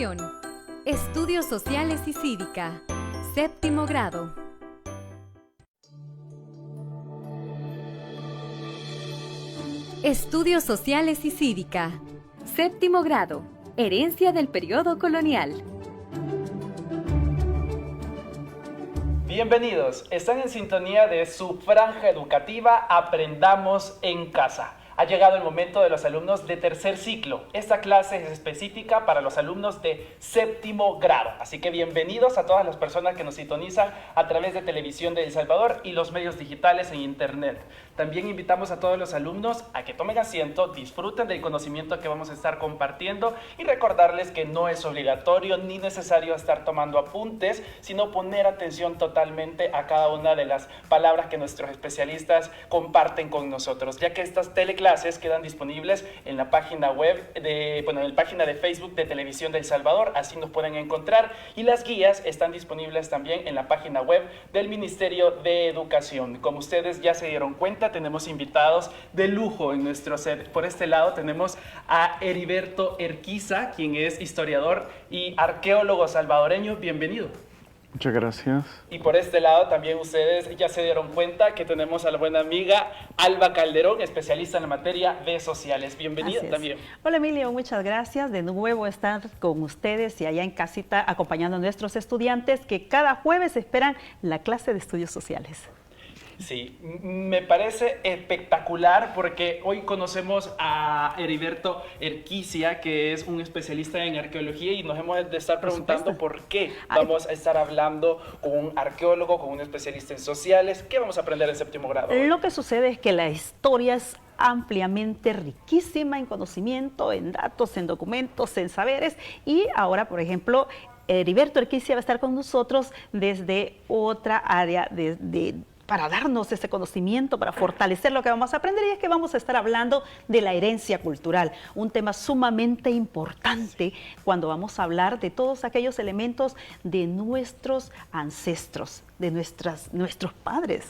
continuación, Estudios Sociales y Cívica, séptimo grado. Estudios Sociales y Cívica, séptimo grado, herencia del periodo colonial. Bienvenidos, están en sintonía de su franja educativa Aprendamos en Casa. Ha llegado el momento de los alumnos de tercer ciclo. Esta clase es específica para los alumnos de séptimo grado. Así que bienvenidos a todas las personas que nos sintonizan a través de Televisión de El Salvador y los medios digitales en Internet. También invitamos a todos los alumnos a que tomen asiento, disfruten del conocimiento que vamos a estar compartiendo y recordarles que no es obligatorio ni necesario estar tomando apuntes, sino poner atención totalmente a cada una de las palabras que nuestros especialistas comparten con nosotros, ya que estas teleclases quedan disponibles en la página web en la página de Facebook de Televisión de El Salvador, así nos pueden encontrar, y las guías están disponibles también en la página web del Ministerio de Educación. Como ustedes ya se dieron cuenta, tenemos invitados de lujo en nuestro set. Por este lado tenemos a Heriberto Erquiza, quien es historiador y arqueólogo salvadoreño. Bienvenido. Muchas gracias. Y por este lado también ustedes ya se dieron cuenta que tenemos a la buena amiga Alba Calderón, especialista en la materia de sociales. Bienvenida también. Hola Emilio, muchas gracias. De nuevo estar con ustedes y allá en casita acompañando a nuestros estudiantes que cada jueves esperan la clase de estudios sociales. Sí, me parece espectacular porque hoy conocemos a Heriberto Erquiza, que es un especialista en arqueología, y nos hemos de estar preguntando por qué vamos a estar hablando con un arqueólogo, con un especialista en sociales. ¿Qué vamos a aprender en séptimo grado? Lo que sucede es que la historia es ampliamente riquísima en conocimiento, en datos, en documentos, en saberes, y ahora, por ejemplo, Heriberto Erquiza va a estar con nosotros desde otra área para darnos ese conocimiento, para fortalecer lo que vamos a aprender, y es que vamos a estar hablando de la herencia cultural, un tema sumamente importante cuando vamos a hablar de todos aquellos elementos de nuestros ancestros, de nuestros padres.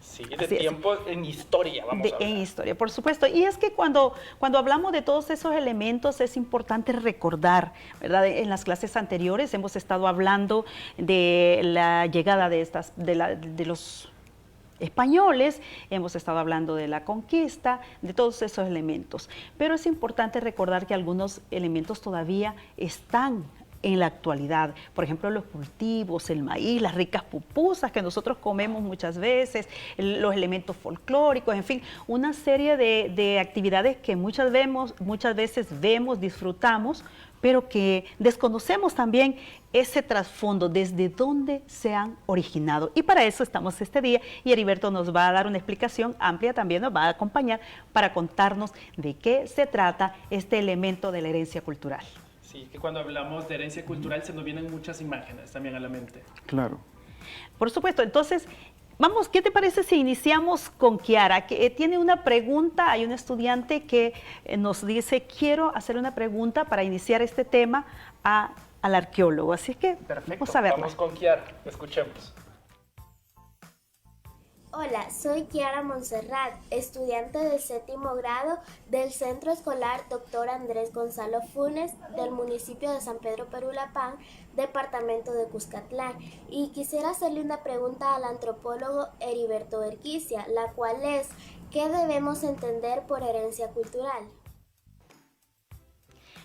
Sí, de tiempo en historia, vamos a hablar. En historia, por supuesto. Y es que cuando hablamos de todos esos elementos es importante recordar, ¿verdad? En las clases anteriores hemos estado hablando de la llegada de los españoles, hemos estado hablando de la conquista, de todos esos elementos. Pero es importante recordar que algunos elementos todavía están en la actualidad. Por ejemplo, los cultivos, el maíz, las ricas pupusas que nosotros comemos muchas veces, los elementos folclóricos, en fin, una serie de actividades que muchas veces vemos, disfrutamos, pero que desconocemos también ese trasfondo, desde dónde se han originado. Y para eso estamos este día, y Heriberto nos va a dar una explicación amplia, también nos va a acompañar para contarnos de qué se trata este elemento de la herencia cultural. Sí, que cuando hablamos de herencia cultural se nos vienen muchas imágenes también a la mente. Claro. Por supuesto, entonces, vamos, ¿qué te parece si iniciamos con Kiara? Que tiene una pregunta, hay un estudiante que nos dice, quiero hacer una pregunta para iniciar este tema al arqueólogo. Así es que perfecto, vamos a verla. Vamos con Kiara, escuchemos. Hola, soy Kiara Montserrat, estudiante de séptimo grado del Centro Escolar Dr. Andrés Gonzalo Funes del municipio de San Pedro Perulapán, departamento de Cuscatlán, y quisiera hacerle una pregunta al antropólogo Heriberto Erquiza, la cual es, ¿qué debemos entender por herencia cultural?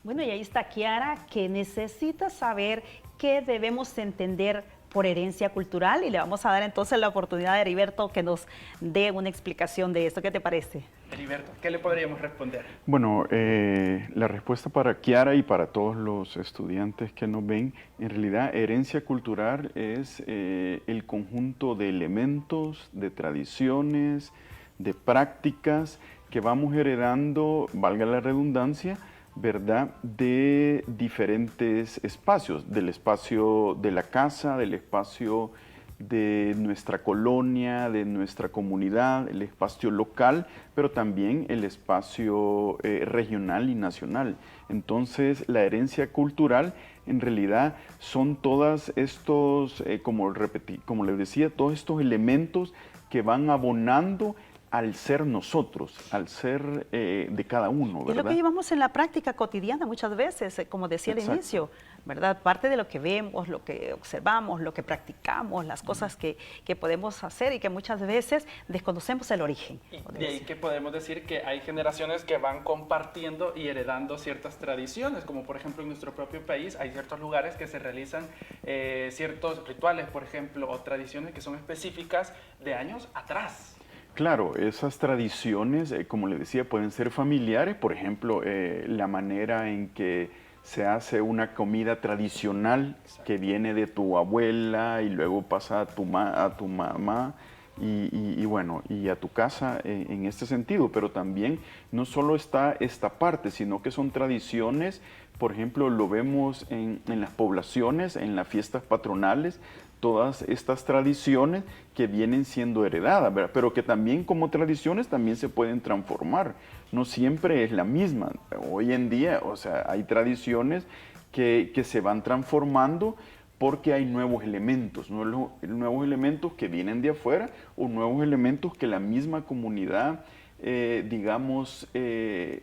Bueno, y ahí está Kiara, que necesita saber qué debemos entender por herencia cultural, y le vamos a dar entonces la oportunidad a Heriberto que nos dé una explicación de esto. ¿Qué te parece? Heriberto, ¿qué le podríamos responder? Bueno, la respuesta para Kiara y para todos los estudiantes que nos ven, en realidad herencia cultural es el conjunto de elementos, de tradiciones, de prácticas que vamos heredando, valga la redundancia, ¿verdad?, de diferentes espacios, del espacio de la casa, del espacio de nuestra colonia, de nuestra comunidad, el espacio local, pero también el espacio regional y nacional. Entonces, la herencia cultural en realidad son todos estos, como les decía, todos estos elementos que van abonando al ser nosotros, al ser de cada uno, ¿verdad? Es lo que llevamos en la práctica cotidiana muchas veces, como decía al inicio, ¿verdad? Parte de lo que vemos, lo que observamos, lo que practicamos, las cosas que podemos hacer y que muchas veces desconocemos el origen. Y de ahí que podemos decir que hay generaciones que van compartiendo y heredando ciertas tradiciones, como por ejemplo en nuestro propio país hay ciertos lugares que se realizan ciertos rituales, por ejemplo, o tradiciones que son específicas de años atrás. Claro, esas tradiciones, como le decía, pueden ser familiares, por ejemplo, la manera en que se hace una comida tradicional que viene de tu abuela y luego pasa a tu mamá y bueno, y a tu casa en este sentido, pero también no solo está esta parte, sino que son tradiciones, por ejemplo, lo vemos en las poblaciones, en las fiestas patronales, todas estas tradiciones que vienen siendo heredadas, ¿verdad? Pero que también como tradiciones también se pueden transformar, no siempre es la misma. Hoy en día, o sea, hay tradiciones que se van transformando porque hay nuevos elementos que vienen de afuera o nuevos elementos que la misma comunidad, digamos,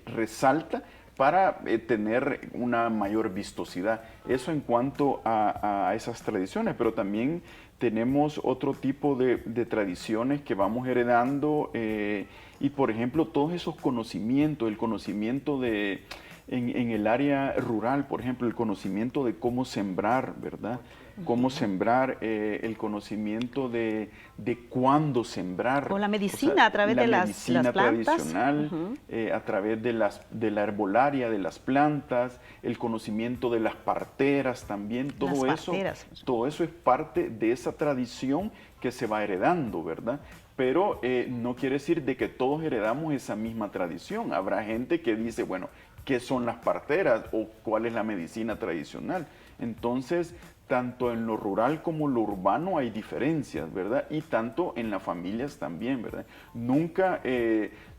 resalta para tener una mayor vistosidad. Eso en cuanto a esas tradiciones, pero también tenemos otro tipo de tradiciones que vamos heredando y por ejemplo todos esos conocimientos, el conocimiento en el área rural, por ejemplo, el conocimiento de cómo sembrar, ¿verdad? Cómo sembrar, el conocimiento de cuándo sembrar. O la medicina, a través de las medicina plantas. tradicional, a través de la herbolaria, de las plantas, el conocimiento de las parteras también, todo eso es parte de esa tradición que se va heredando, ¿verdad? Pero no quiere decir de que todos heredamos esa misma tradición. Habrá gente que dice, bueno, ¿qué son las parteras o cuál es la medicina tradicional? Entonces, tanto en lo rural como en lo urbano hay diferencias, ¿verdad? Y tanto en las familias también, ¿verdad? Nunca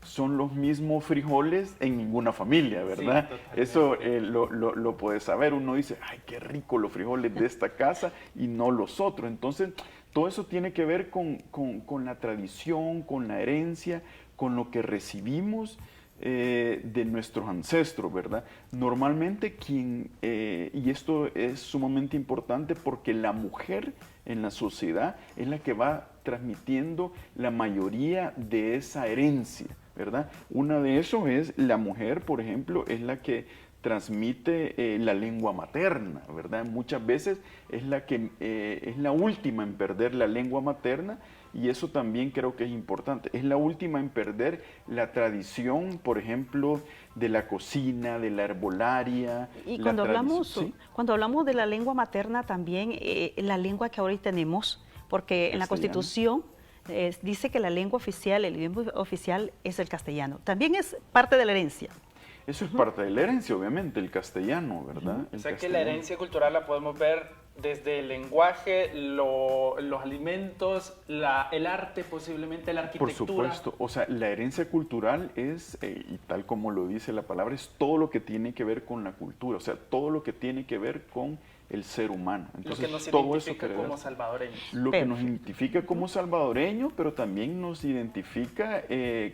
son los mismos frijoles en ninguna familia, ¿verdad? Sí, eso lo puedes saber. Uno dice, ay, qué rico los frijoles de esta casa y no los otros. Entonces, todo eso tiene que ver con la tradición, con la herencia, con lo que recibimos de nuestros ancestros, ¿verdad? Normalmente y esto es sumamente importante porque la mujer en la sociedad es la que va transmitiendo la mayoría de esa herencia, ¿verdad? Una de esos es la mujer, por ejemplo, es la que transmite la lengua materna, ¿verdad? Muchas veces es la última en perder la lengua materna. Y eso también creo que es importante. Es la última en perder la tradición, por ejemplo, de la cocina, de la herbolaria. Y cuando hablamos de la lengua materna también, la lengua que ahora tenemos, porque en la Constitución dice que la lengua oficial, el idioma oficial es el castellano. También es parte de la herencia. Eso es parte de la herencia, obviamente, el castellano, ¿verdad? O sea que la herencia cultural la podemos ver desde el lenguaje, los alimentos, el arte, posiblemente la arquitectura. Por supuesto, o sea, la herencia cultural es, y tal como lo dice la palabra, es todo lo que tiene que ver con la cultura, o sea, todo lo que tiene que ver con el ser humano. Entonces, lo que nos todo identifica eso como salvadoreños. Lo que nos identifica como salvadoreños, pero también nos identifica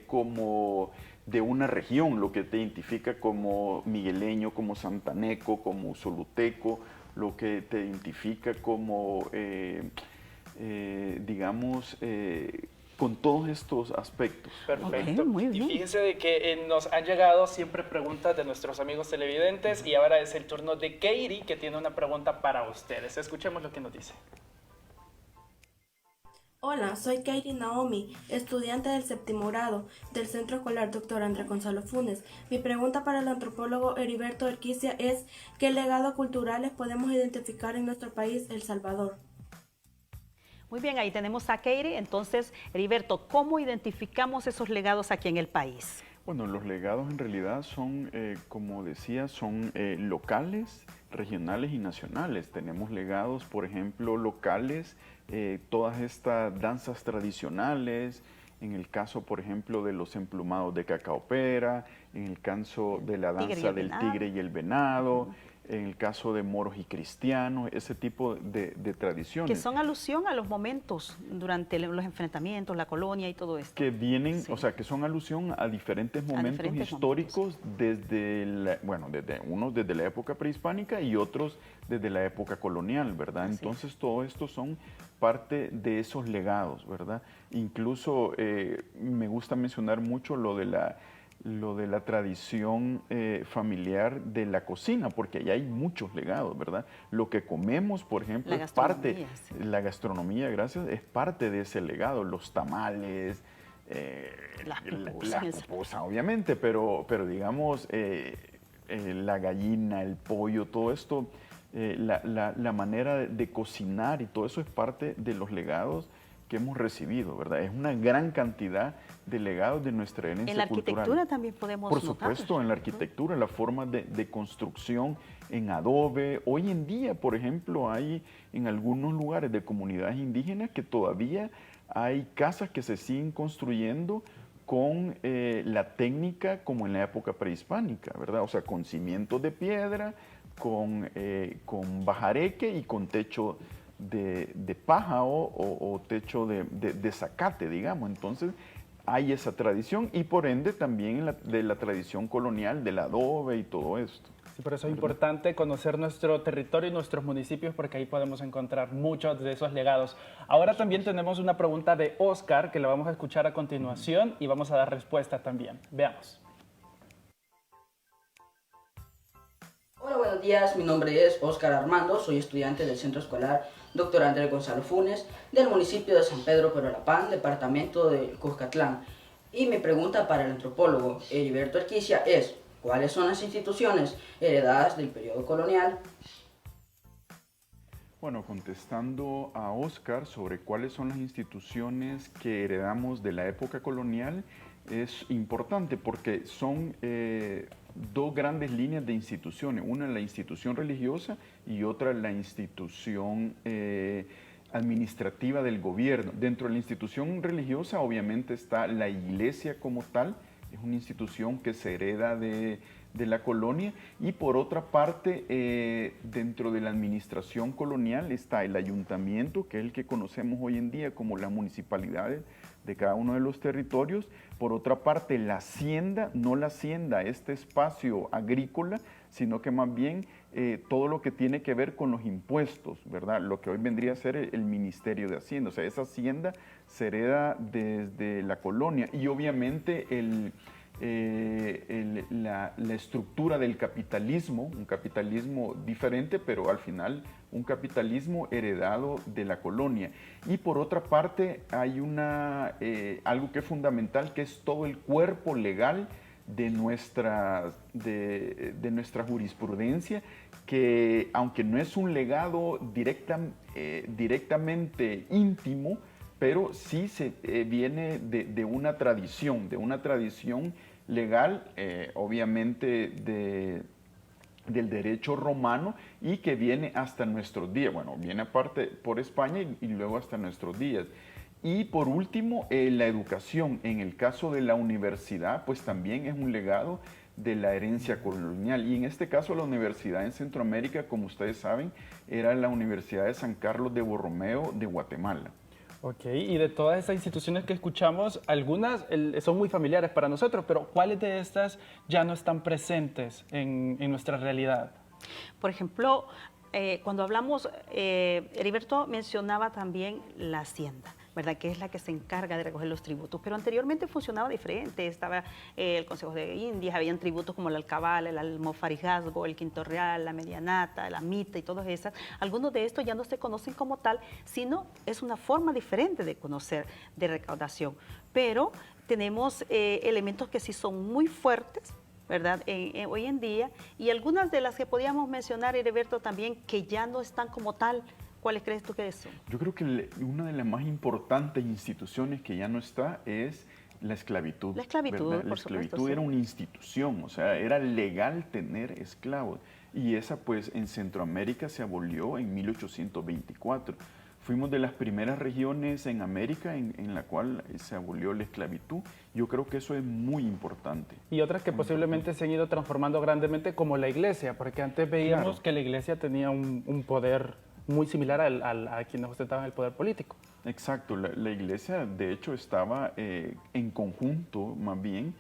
como de una región, lo que te identifica como migueleño, como santaneco, como soluteco, lo que te identifica como, digamos, con todos estos aspectos. Perfecto. Okay, muy bien. Y fíjense de que nos han llegado siempre preguntas de nuestros amigos televidentes y ahora es el turno de Katie, que tiene una pregunta para ustedes. Escuchemos lo que nos dice. Hola, soy Kairi Naomi, estudiante del 7º grado del Centro Escolar Dr. Andrés Gonzalo Funes. Mi pregunta para el antropólogo Heriberto Urquicia es ¿qué legados culturales podemos identificar en nuestro país, El Salvador? Muy bien, ahí tenemos a Kairi. Entonces, Heriberto, ¿cómo identificamos esos legados aquí en el país? Bueno, los legados en realidad son, como decía, son locales, regionales y nacionales. Tenemos legados, por ejemplo, locales, todas estas danzas tradicionales, en el caso, por ejemplo, de los emplumados de cacaopera, en el caso de la danza del tigre y el venado, en el caso de moros y cristianos, ese tipo de tradiciones. Que son alusión a los momentos durante los enfrentamientos, la colonia y todo esto. Que vienen, o sea, que son alusión a diferentes momentos históricos desde la época prehispánica y otros desde la época colonial, ¿verdad? Así Entonces, todo esto son parte de esos legados, ¿verdad? Incluso me gusta mencionar mucho lo de la tradición familiar de la cocina, porque allá hay muchos legados, ¿verdad? Lo que comemos, por ejemplo, es parte, la gastronomía, gracias, es parte de ese legado, los tamales, las pupusas, obviamente, pero digamos, la gallina, el pollo, todo esto, la manera de cocinar y todo eso es parte de los legados que hemos recibido, ¿verdad? Es una gran cantidad de legados de nuestra herencia cultural. En la arquitectura también podemos Por supuesto, en la arquitectura, la forma de construcción en adobe. Hoy en día, por ejemplo, hay en algunos lugares de comunidades indígenas que todavía hay casas que se siguen construyendo con la técnica como en la época prehispánica, ¿verdad? O sea, con cimientos de piedra, con bajareque y con techo de paja o techo de zacate, digamos. Entonces, hay esa tradición y por ende también de la tradición colonial del adobe y todo esto. Sí, por eso es importante conocer nuestro territorio y nuestros municipios porque ahí podemos encontrar muchos de esos legados. Ahora también tenemos una pregunta de Oscar que la vamos a escuchar a continuación y vamos a dar respuesta también. Veamos. Hola, buenos días. Mi nombre es Oscar Armando. Soy estudiante del Centro Escolar Dr. Andrés Gonzalo Funes del municipio de San Pedro Perulapán, departamento de Cuscatlán. Y mi pregunta para el antropólogo Heriberto Erquicia es: ¿cuáles son las instituciones heredadas del periodo colonial? Bueno, contestando a Oscar sobre cuáles son las instituciones que heredamos de la época colonial, es importante porque son dos grandes líneas de instituciones. Una es la institución religiosa y otra la institución administrativa del gobierno. Dentro de la institución religiosa obviamente está la iglesia como tal, es una institución que se hereda de la colonia, y por otra parte dentro de la administración colonial está el ayuntamiento, que es el que conocemos hoy en día como las municipalidades de cada uno de los territorios. Por otra parte, la hacienda, no la hacienda, este espacio agrícola, sino que más bien todo lo que tiene que ver con los impuestos, ¿verdad? Lo que hoy vendría a ser el Ministerio de Hacienda. O sea, esa hacienda se hereda desde la colonia y obviamente la estructura del capitalismo, un capitalismo diferente, pero al final un capitalismo heredado de la colonia. Y por otra parte hay algo que es fundamental, que es todo el cuerpo legal de nuestra jurisprudencia, que aunque no es un legado directamente íntimo, pero sí viene de una tradición legal, obviamente del derecho romano, y que viene hasta nuestros días. Bueno, viene aparte por España y luego hasta nuestros días. Y por último, la educación. En el caso de la universidad, pues también es un legado de la herencia colonial. Y en este caso, la universidad en Centroamérica, como ustedes saben, era la Universidad de San Carlos de Borromeo de Guatemala. Ok, y de todas estas instituciones que escuchamos, algunas son muy familiares para nosotros, pero ¿cuáles de estas ya no están presentes en nuestra realidad? Por ejemplo, cuando hablamos, Heriberto mencionaba también la hacienda, ¿verdad? Que es la que se encarga de recoger los tributos, pero anteriormente funcionaba diferente. Estaba el Consejo de Indias, habían tributos como el alcabal, el almofarigazgo, el quinto real, la medianata, la mita y todas esas. Algunos de estos ya no se conocen como tal, sino es una forma diferente de conocer de recaudación. Pero tenemos elementos que sí son muy fuertes, ¿verdad? Hoy en día, y algunas de las que podíamos mencionar, Heriberto, también, que ya no están como tal. ¿Cuáles crees tú que son? Yo creo que una de las más importantes instituciones que ya no está es la esclavitud. La esclavitud, ¿verdad? La esclavitud era una institución, o sea, era legal tener esclavos. Y esa, pues, en Centroamérica se abolió en 1824. fuimos de las primeras regiones en América en la cual se abolió la esclavitud. Yo creo que eso es muy importante. Y otras que posiblemente se han ido transformando grandemente, como la iglesia, porque antes veíamos Claro. que la iglesia tenía un poder muy similar a quienes ostentaban el poder político. Exacto, la iglesia de hecho estaba en conjunto más bien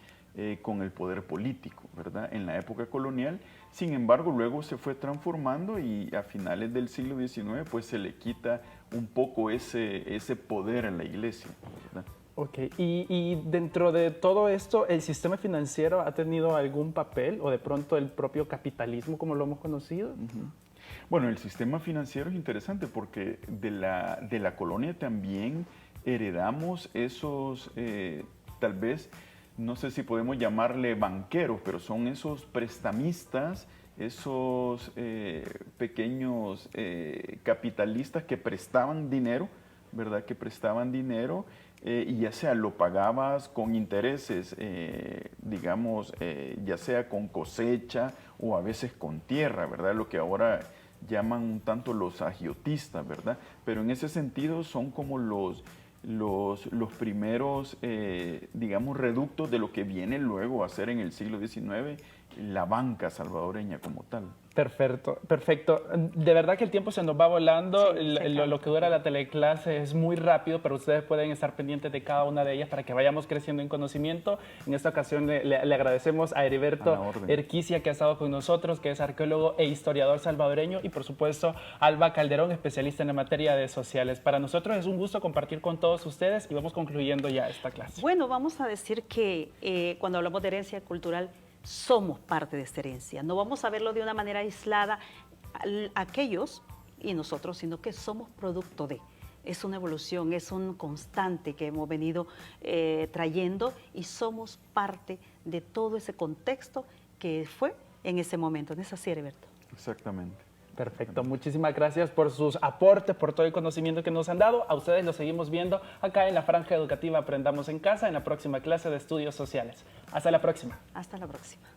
con el poder político, ¿verdad? En la época colonial. Sin embargo, luego se fue transformando y a finales del siglo XIX pues se le quita un poco ese poder a la iglesia, ¿verdad? Ok, y dentro de todo esto, ¿el sistema financiero ha tenido algún papel o de pronto el propio capitalismo como lo hemos conocido? Bueno, el sistema financiero es interesante porque de la colonia también heredamos esos, tal vez, no sé si podemos llamarle banqueros, pero son esos prestamistas, esos pequeños capitalistas que prestaban dinero, ¿verdad? Que prestaban dinero y ya sea lo pagabas con intereses, digamos, ya sea con cosecha o a veces con tierra, ¿verdad? Lo que ahora llaman un tanto los agiotistas, ¿verdad? Pero en ese sentido son como los primeros, digamos, reductos de lo que viene luego a ser en el siglo XIX la banca salvadoreña como tal. Perfecto, perfecto. De verdad que el tiempo se nos va volando. Sí, Lo que dura la teleclase es muy rápido, pero ustedes pueden estar pendientes de cada una de ellas para que vayamos creciendo en conocimiento. En esta ocasión le agradecemos a Heriberto Erquicia, que ha estado con nosotros, que es arqueólogo e historiador salvadoreño, y por supuesto Alba Calderón, especialista en la materia de sociales. Para nosotros es un gusto compartir con todos ustedes y vamos concluyendo ya esta clase. Bueno, vamos a decir que cuando hablamos de herencia cultural, somos parte de esta herencia. No vamos a verlo de una manera aislada aquellos y nosotros, sino que somos producto de. Es una evolución, es un constante que hemos venido trayendo y somos parte de todo ese contexto que fue en ese momento. ¿No es así, Heriberto? Exactamente. Perfecto, muchísimas gracias por sus aportes, por todo el conocimiento que nos han dado. A ustedes los seguimos viendo acá en la Franja Educativa Aprendamos en Casa, en la próxima clase de Estudios Sociales. Hasta la próxima. Hasta la próxima.